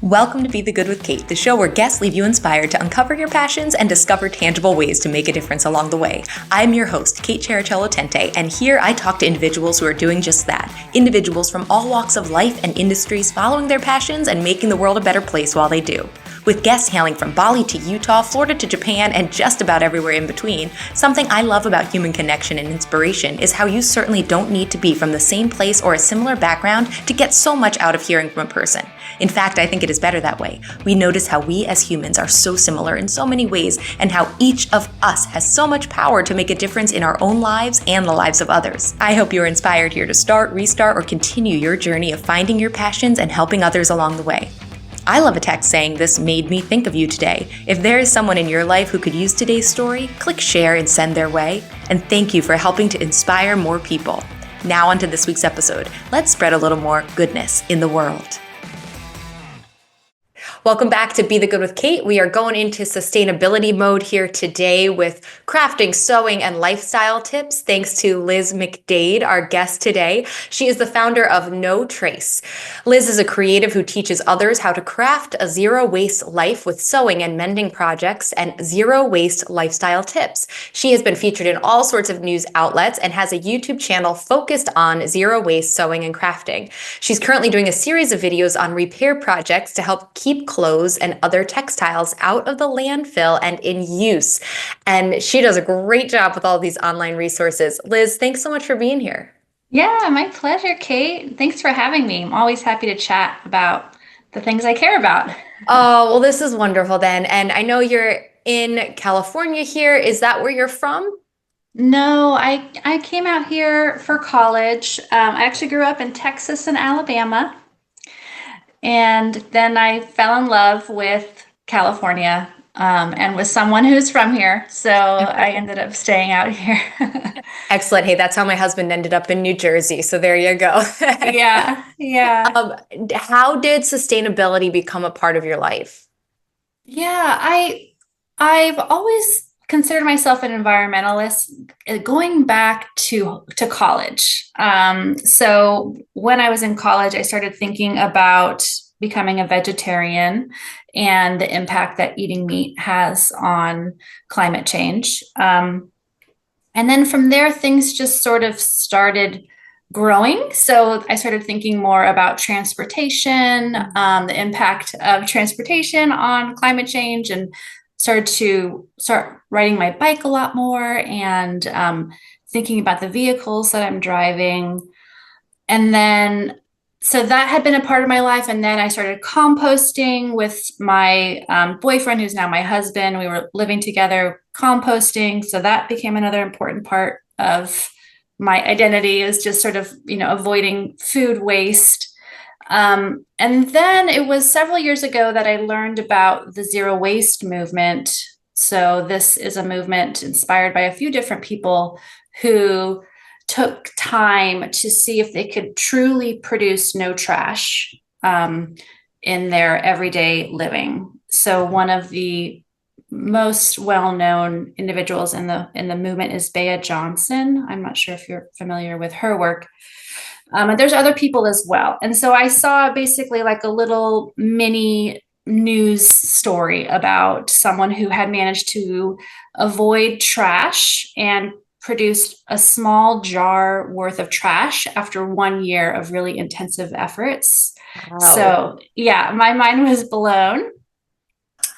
Welcome to Be the Good with Kate, the show where guests leave you inspired to uncover your passions and discover tangible ways to make a difference along the way. I'm your host, Kate Chericello-Tente, and here I talk to individuals who are doing just that. Individuals from all walks of life and industries following their passions and making the world a better place while they do. With guests hailing from Bali to Utah, Florida to Japan, and just about everywhere in between, something I love about human connection and inspiration is how you certainly don't need to be from the same place or a similar background to get so much out of hearing from a person. In fact, I think it is better that way. We notice how we as humans are so similar in so many ways, and how each of us has so much power to make a difference in our own lives and the lives of others. I hope you're inspired here to start, restart, or continue your journey of finding your passions and helping others along the way. I love a text saying, "This made me think of you today." If there is someone in your life who could use today's story, click share and send their way. And thank you for helping to inspire more people. Now onto this week's episode. Let's spread a little more goodness in the world. Welcome back to Be the Good with Kate. We are going into sustainability mode here today with crafting, sewing, and lifestyle tips. Thanks to Liz McDade, our guest today. She is the founder of No Trace. Liz is a creative who teaches others how to craft a zero-waste life with sewing and mending projects and zero-waste lifestyle tips. She has been featured in all sorts of news outlets and has a YouTube channel focused on zero-waste sewing and crafting. She's currently doing a series of videos on repair projects to help keep clothes and other textiles out of the landfill and in use. And she does a great job with all these online resources. Liz, thanks so much for being here. Yeah, my pleasure, Kate. Thanks for having me. I'm always happy to chat about the things I care about. Oh, well, this is wonderful then. And I know you're in California here. Is that where you're from? No, I came out here for college. I actually grew up in Texas and Alabama. And then I fell in love with California and with someone who's from here. So I ended up staying out here. Excellent. Hey, that's how my husband ended up in New Jersey. So there you go. Yeah. How did sustainability become a part of your life? Yeah, I've always considered myself an environmentalist going back to college. So when I was in college, I started thinking about becoming a vegetarian and the impact that eating meat has on climate change. And then from there, things just sort of started growing. So I started thinking more about transportation, the impact of transportation on climate change, and started to start riding my bike a lot more and thinking about the vehicles that I'm driving. And then, so that had been a part of my life. And then I started composting with my boyfriend, who's now my husband. We were living together, composting. So that became another important part of my identity, is just sort of, avoiding food waste. And then it was several years ago that I learned about the zero waste movement. So this is a movement inspired by a few different people who took time to see if they could truly produce no trash in their everyday living. So one of the most well-known individuals in the movement is Bea Johnson. I'm not sure if you're familiar with her work. And there's other people as well. And so I saw basically like a little mini news story about someone who had managed to avoid trash and produced a small jar worth of trash after 1 year of really intensive efforts. Wow. So yeah, my mind was blown.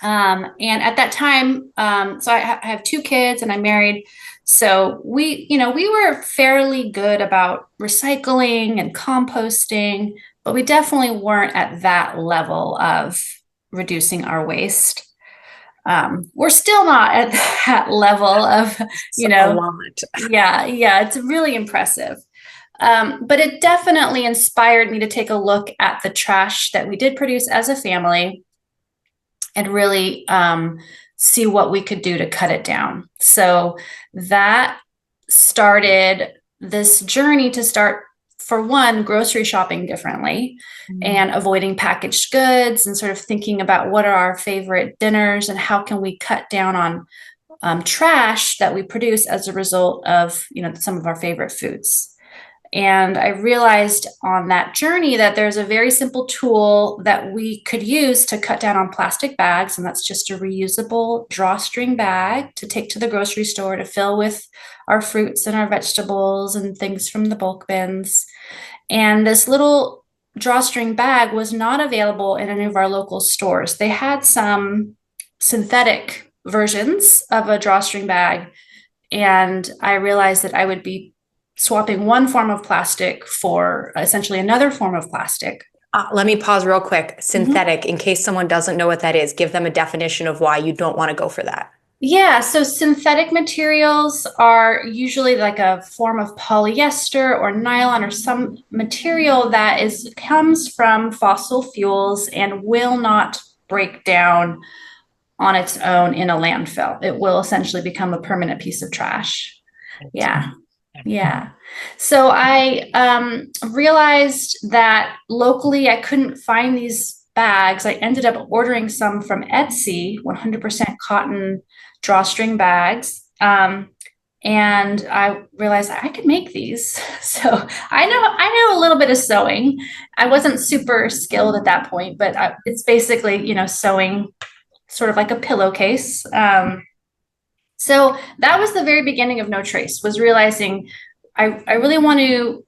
And at that time, so I have two kids and I'm married. So we were fairly good about recycling and composting, but we definitely weren't at that level of reducing our waste. We're still not at that level of, A lot. yeah, it's really impressive. But it definitely inspired me to take a look at the trash that we did produce as a family and really see what we could do to cut it down. So that started this journey to start, for one, grocery shopping differently and avoiding packaged goods, and sort of thinking about what are our favorite dinners and how can we cut down on trash that we produce as a result of, some of our favorite foods. And I realized on that journey that there's a very simple tool that we could use to cut down on plastic bags. And that's just a reusable drawstring bag to take to the grocery store to fill with our fruits and our vegetables and things from the bulk bins. And this little drawstring bag was not available in any of our local stores. They had some synthetic versions of a drawstring bag. And I realized that I would be swapping one form of plastic for essentially another form of plastic. Let me pause real quick. Synthetic, in case someone doesn't know what that is, give them a definition of why you don't want to go for that. Yeah, so synthetic materials are usually like a form of polyester or nylon or some material that comes from fossil fuels and will not break down on its own in a landfill. It will essentially become a permanent piece of trash. Yeah. Yeah. So I realized that locally I couldn't find these bags. I ended up ordering some from Etsy, 100% cotton drawstring bags. And I realized I could make these. So I know a little bit of sewing. I wasn't super skilled at that point, but it's basically, sewing sort of like a pillowcase. So that was the very beginning of No Trace, was realizing I really want to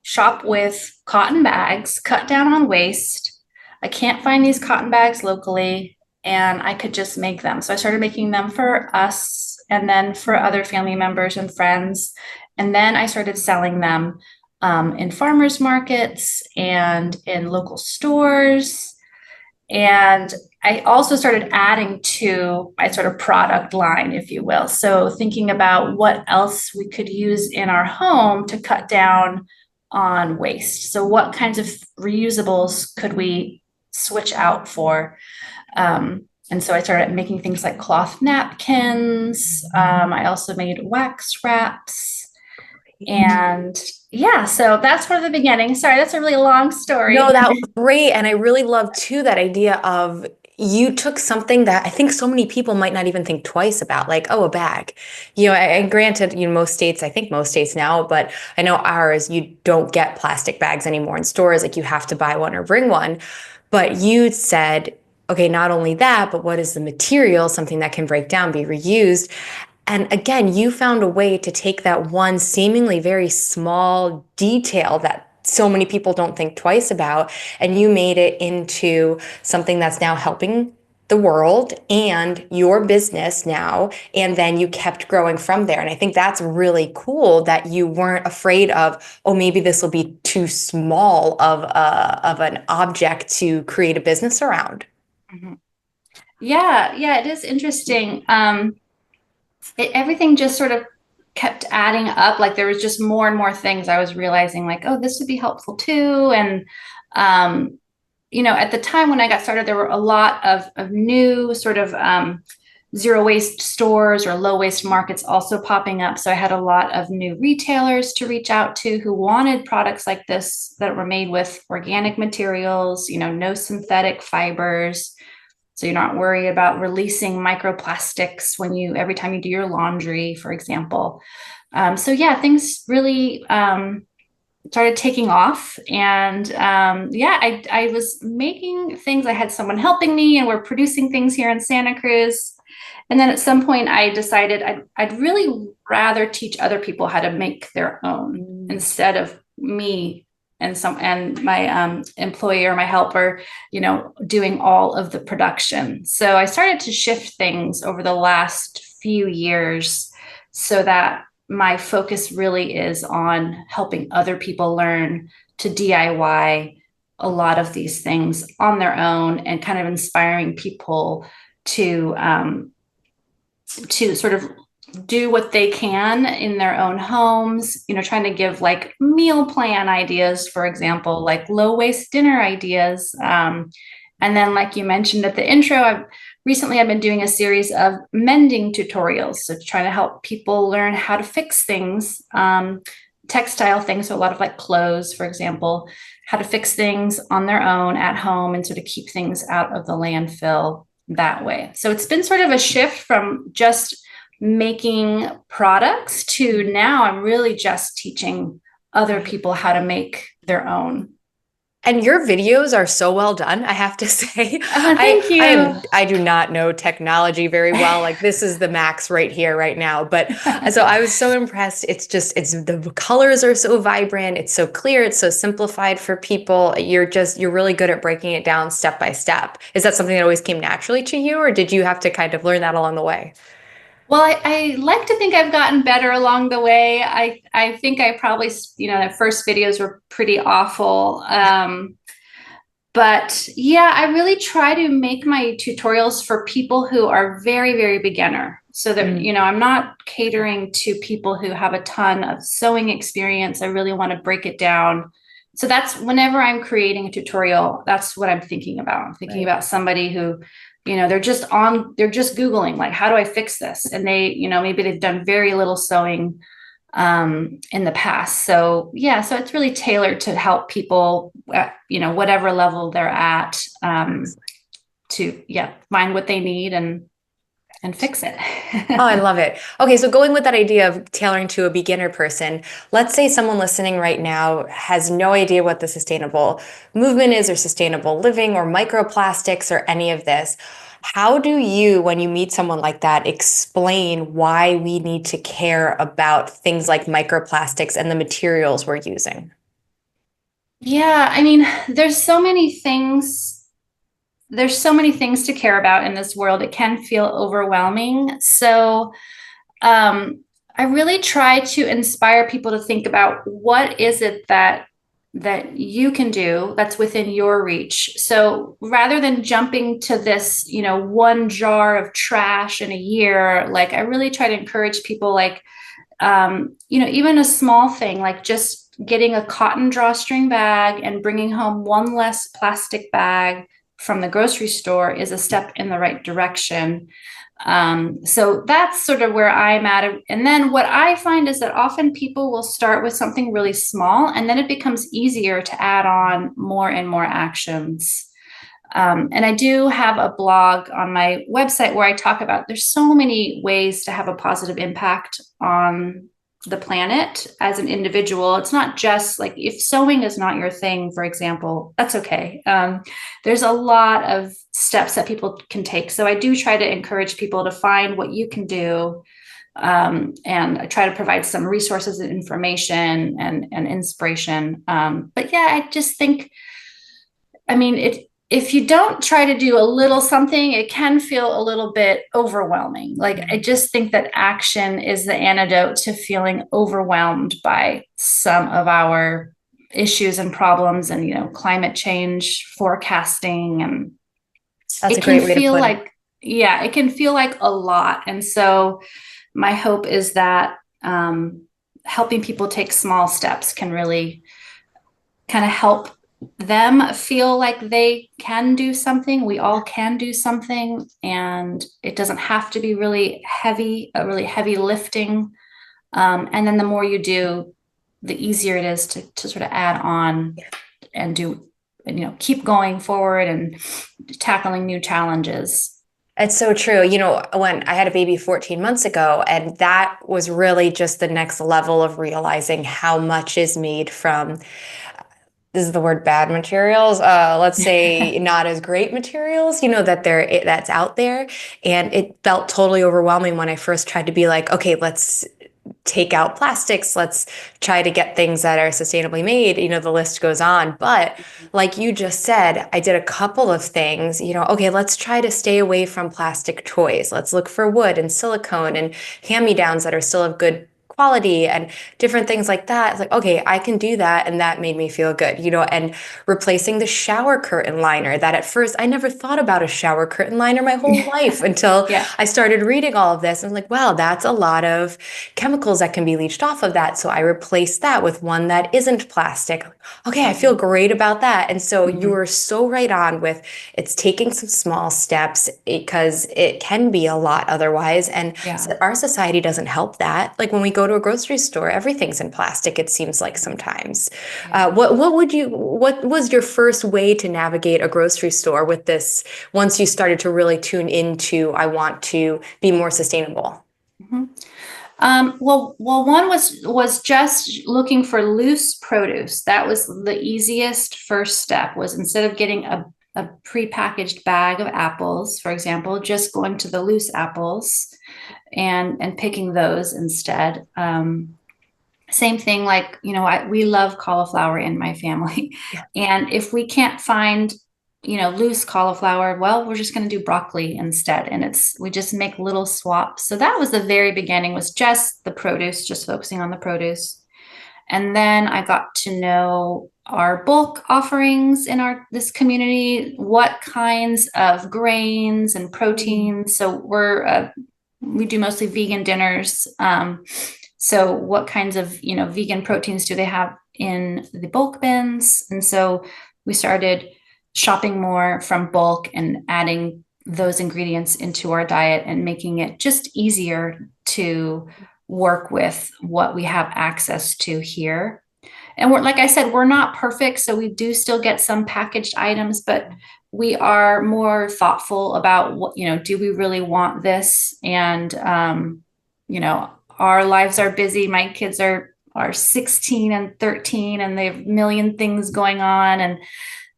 shop with cotton bags, cut down on waste. I can't find these cotton bags locally, and I could just make them. So I started making them for us and then for other family members and friends. And then I started selling them in farmers markets and in local stores. And I also started adding to my sort of product line, if you will. So thinking about what else we could use in our home to cut down on waste. So what kinds of reusables could we switch out for? And so I started making things like cloth napkins. I also made wax wraps. And yeah, so that's for the beginning. Sorry, that's a really long story. No, that was great. And I really love too that idea of you took something that I think so many people might not even think twice about, like, oh, a bag. And granted, most states, I think most states now, but I know ours, you don't get plastic bags anymore in stores. Like you have to buy one or bring one. But you said, okay, not only that, but what is the material, something that can break down, be reused. And again, you found a way to take that one seemingly very small detail that so many people don't think twice about, and you made it into something that's now helping the world and your business now. And then you kept growing from there. And I think that's really cool that you weren't afraid of, oh, maybe this will be too small of an object to create a business around. Mm-hmm. Yeah, it is interesting. Everything just sort of kept adding up. Like there was just more and more things I was realizing, like, oh, this would be helpful too. And at the time when I got started, there were a lot of new sort of zero waste stores or low waste markets also popping up. So I had a lot of new retailers to reach out to who wanted products like this that were made with organic materials, no synthetic fibers. So you're not worried about releasing microplastics every time you do your laundry, for example. So yeah, things really started taking off. And I was making things. I had someone helping me, and we're producing things here in Santa Cruz. And then at some point, I decided I'd really rather teach other people how to make their own instead of me and my employer, my helper, doing all of the production. So I started to shift things over the last few years so that my focus really is on helping other people learn to DIY a lot of these things on their own, and kind of inspiring people to sort of do what they can in their own homes, trying to give like meal plan ideas, for example, like low waste dinner ideas. And then, like you mentioned at the intro, I've been doing a series of mending tutorials. So trying to help people learn how to fix things, textile things. So a lot of like clothes, for example, how to fix things on their own at home and sort of keep things out of the landfill that way. So it's been sort of a shift from just making products to now I'm really just teaching other people how to make their own. And your videos are so well done, I have to say. Thank you. I do not know technology very well. Like this is the max right here, right now. But so I was so impressed. It's the colors are so vibrant. It's so clear. It's so simplified for people. You're really good at breaking it down step by step. Is that something that always came naturally to you, or did you have to kind of learn that along the way? Well, I like to think I've gotten better along the way. I think I probably, the first videos were pretty awful. But yeah, I really try to make my tutorials for people who are very, very beginner. So that, I'm not catering to people who have a ton of sewing experience. I really want to break it down. So that's whenever I'm creating a tutorial, that's what I'm thinking about. I'm thinking about somebody who, they're just Googling, like, how do I fix this? And they, maybe they've done very little sewing in the past. So yeah, so it's really tailored to help people at, whatever level they're at, to find what they need and fix it. Oh, I love it. Okay, so going with that idea of tailoring to a beginner person, let's say someone listening right now has no idea what the sustainable movement is, or sustainable living, or microplastics, or any of this. How do you, when you meet someone like that, explain why we need to care about things like microplastics and the materials we're using? Yeah, I mean, there's so many things to care about in this world. It can feel overwhelming. So I really try to inspire people to think about what is it that you can do that's within your reach. So rather than jumping to this, one jar of trash in a year, like I really try to encourage people, like, even a small thing, like just getting a cotton drawstring bag and bringing home one less plastic bag from the grocery store is a step in the right direction. So that's sort of where I'm at. And then what I find is that often people will start with something really small, and then it becomes easier to add on more and more actions. And I do have a blog on my website where I talk about there's so many ways to have a positive impact on the planet as an individual. It's not just like, if sewing is not your thing, for example, that's okay. There's a lot of steps that people can take. So I do try to encourage people to find what you can do. And I try to provide some resources and information and inspiration. But yeah, I just think, I mean, if you don't try to do a little something, it can feel a little bit overwhelming. Like, I just think that action is the antidote to feeling overwhelmed by some of our issues and problems, and, climate change forecasting. And That's a it can great way to feel put it. like, yeah, it can feel like a lot. And so my hope is that helping people take small steps can really kind of help them feel like they can do something. We all can do something, and it doesn't have to be really heavy lifting. And then the more you do, the easier it is to sort of add on and do, and, keep going forward and tackling new challenges. It's so true. When I had a baby 14 months ago, and that was really just the next level of realizing how much is made from, this is the word, bad materials, let's say not as great materials, that's out there. And it felt totally overwhelming when I first tried to be like, okay, let's take out plastics. Let's try to get things that are sustainably made. The list goes on. But like you just said, I did a couple of things, okay, let's try to stay away from plastic toys. Let's look for wood and silicone and hand-me-downs that are still of good quality and different things like that. It's like, okay, I can do that. And that made me feel good, and replacing the shower curtain liner, that at first I never thought about a shower curtain liner my whole life until Yeah. I started reading all of this. And I was like, wow, that's a lot of chemicals that can be leached off of that. So I replaced that with one that isn't plastic. Okay, I feel great about that. And so you were so right on with, it's taking some small steps, because it can be a lot otherwise. And our society doesn't help that. Like when we go to a grocery store, everything's in plastic, it seems like sometimes. What was your first way to navigate a grocery store with this, once you started to really tune into, I want to be more sustainable? One was just looking for loose produce. That was the easiest first step, was instead of getting a prepackaged bag of apples, for example, just going to the loose apples and picking those instead. Same thing, like, we love cauliflower in my family. Yeah. And if we can't find, loose cauliflower, well, we're just going to do broccoli instead. And we just make little swaps. So that was the very beginning, was just the produce, just focusing on the produce. And then I got to know our bulk offerings in this community, what kinds of grains and proteins. So we do mostly vegan dinners. So what kinds of, vegan proteins do they have in the bulk bins? And so we started shopping more from bulk and adding those ingredients into our diet and making it just easier to work with what we have access to here. And like I said, we're not perfect. So we do still get some packaged items, but we are more thoughtful about what, do we really want this? And, our lives are busy. My kids are 16 and 13, and they have a million things going on. And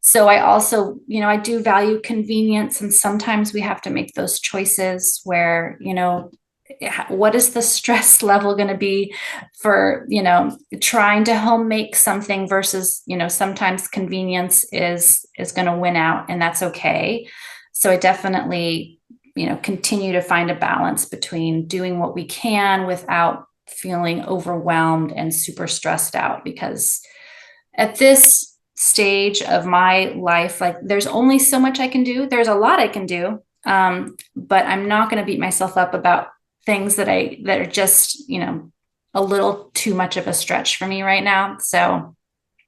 so I also, I do value convenience. And sometimes we have to make those choices where, what is the stress level going to be for, trying to home make something versus, sometimes convenience is going to win out, and that's okay. So I definitely, continue to find a balance between doing what we can without feeling overwhelmed and super stressed out, because at this stage of my life, like, there's only so much I can do. There's a lot I can do. But I'm not going to beat myself up about things that are just, a little too much of a stretch for me right now. So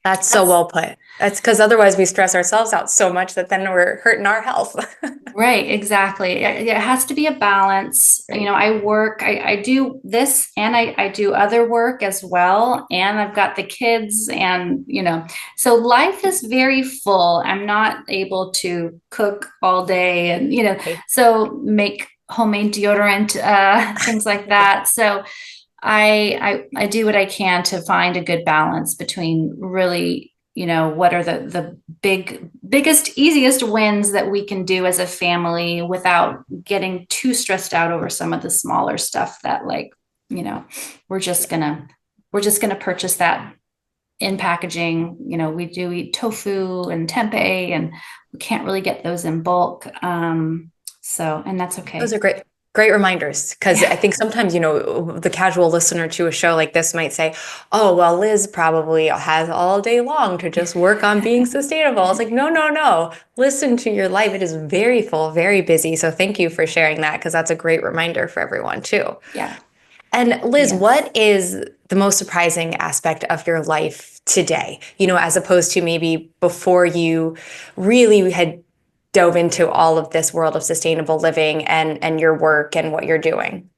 that's so well put. That's because otherwise we stress ourselves out so much that then we're hurting our health. Right, exactly. It has to be a balance. Right. I do this, and I do other work as well. And I've got the kids, and, so life is very full. I'm not able to cook all day and, Okay. so make homemade deodorant, things like that. So I do what I can to find a good balance between really, what are the biggest, easiest wins that we can do as a family without getting too stressed out over some of the smaller stuff that, like, we're just gonna purchase that in packaging. We do eat tofu and tempeh, and we can't really get those in bulk. And that's okay. Those are great reminders, because I think sometimes, the casual listener to a show like this might say, oh, well, Liz probably has all day long to just work on being sustainable. It's like, no. Listen to your life. It is very full, very busy. So thank you for sharing that, because that's a great reminder for everyone too. Yeah. And Liz, Yes. What is the most surprising aspect of your life today, as opposed to maybe before you really had dove into all of this world of sustainable living and your work and what you're doing?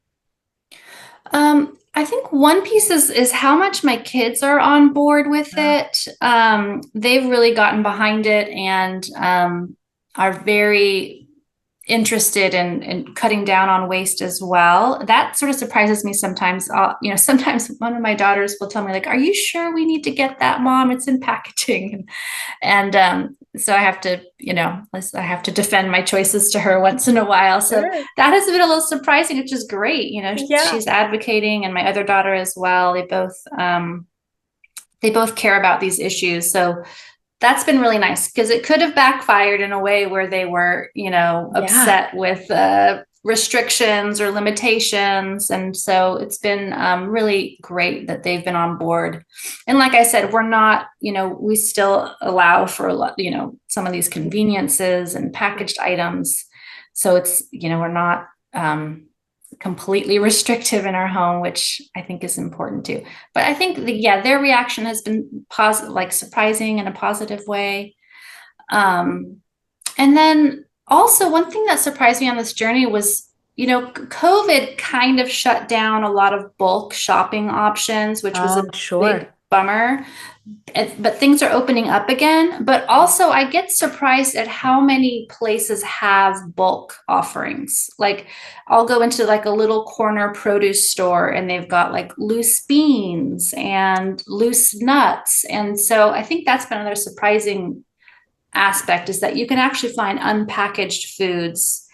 I think one piece is how much my kids are on board with it. They've really gotten behind it, and are very interested in cutting down on waste as well. That sort of surprises me sometimes. Sometimes one of my daughters will tell me, like, "Are you sure we need to get that, Mom? It's in packaging." And so I have to defend my choices to her once in a while. So Sure. that has been a little surprising, which is great. Yeah. She's advocating, and my other daughter as well. They both care about these issues. So that's been really nice, because it could have backfired in a way where they were, upset with restrictions or limitations. And so it's been really great that they've been on board. And like I said, we're not, we still allow for a lot, some of these conveniences and packaged items. So it's, we're not completely restrictive in our home, which I think is important too. But I think their reaction has been positive, like surprising in a positive way. And then also, one thing that surprised me on this journey was, COVID kind of shut down a lot of bulk shopping options, which was a Sure. bummer. But things are opening up again. But also, I get surprised at how many places have bulk offerings. Like, I'll go into like a little corner produce store and they've got like loose beans and loose nuts. And so I think that's been another surprising aspect, is that you can actually find unpackaged foods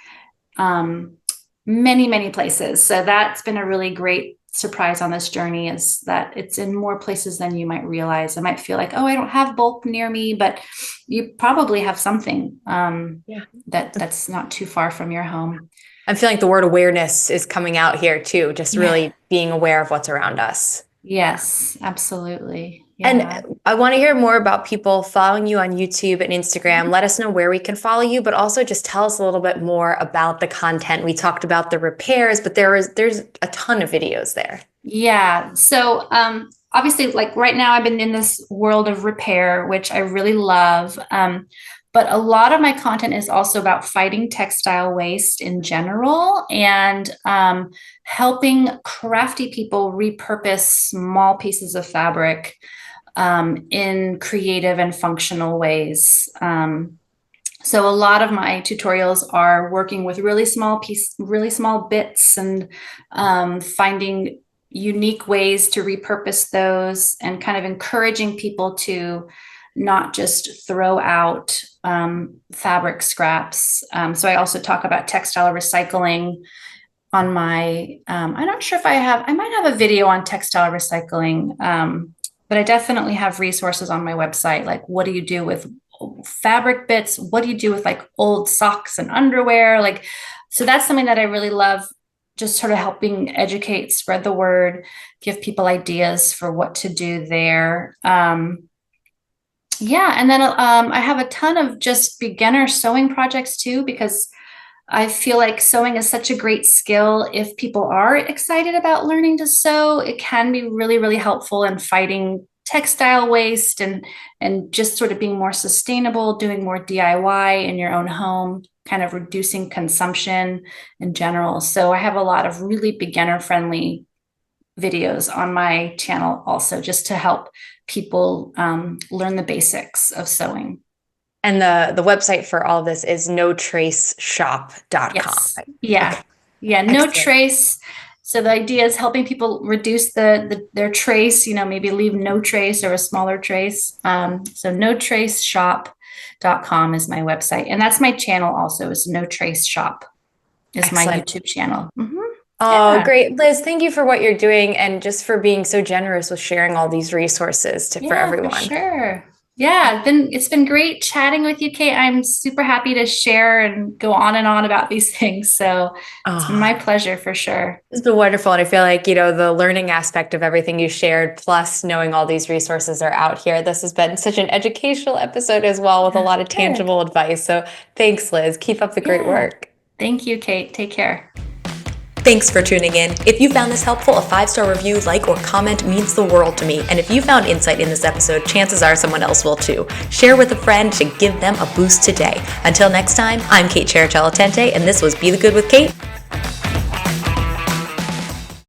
many places. So that's been a really great surprise on this journey, is that it's in more places than you might realize. I might feel like, oh, I don't have bulk near me, but you probably have something that's not too far from your home. I'm feeling like the word awareness is coming out here too, just really being aware of what's around us. Yes, absolutely. Yeah. And I want to hear more about people following you on YouTube and Instagram. Let us know where we can follow you, but also just tell us a little bit more about the content. We talked about the repairs, but there's a ton of videos there. Yeah. So obviously, like right now, I've been in this world of repair, which I really love. But a lot of my content is also about fighting textile waste in general, and helping crafty people repurpose small pieces of fabric in creative and functional ways. So a lot of my tutorials are working with really small bits, and finding unique ways to repurpose those, and kind of encouraging people to not just throw out fabric scraps. So I also talk about textile recycling on my, I'm not sure if I might have a video on textile recycling, but I definitely have resources on my website. Like, what do you do with fabric bits? What do you do with like old socks and underwear? Like, so that's something that I really love, just sort of helping educate, spread the word, give people ideas for what to do there. Yeah. And then I have a ton of just beginner sewing projects too, because I feel like sewing is such a great skill. If people are excited about learning to sew, it can be really helpful in fighting textile waste, and just sort of being more sustainable, doing more DIY in your own home, kind of reducing consumption in general. So I have a lot of really beginner friendly videos on my channel also, just to help people learn the basics of sewing. And the website for all of this is notraceshop.com. Yes. Yeah. Okay. Yeah. No trace. So the idea is helping people reduce their trace, maybe leave no trace or a smaller trace. So notraceshop.com is my website. And that's my channel also, is No Trace Shop is Excellent. My YouTube channel. Mm-hmm. Oh, yeah. Great. Liz, thank you for what you're doing, and just for being so generous with sharing all these resources for everyone. For sure. Yeah, it's been great chatting with you, Kate. I'm super happy to share and go on and on about these things. So it's been my pleasure for sure. It's been wonderful. And I feel like, the learning aspect of everything you shared, plus knowing all these resources are out here, this has been such an educational episode as well, with a lot of tangible advice. So thanks, Liz. Keep up the great work. Thank you, Kate. Take care. Thanks for tuning in. If you found this helpful, a 5-star review, like, or comment means the world to me. And if you found insight in this episode, chances are someone else will too. Share with a friend to give them a boost today. Until next time, I'm Kate Chiaratello-Tente, and this was Be the Good with Kate.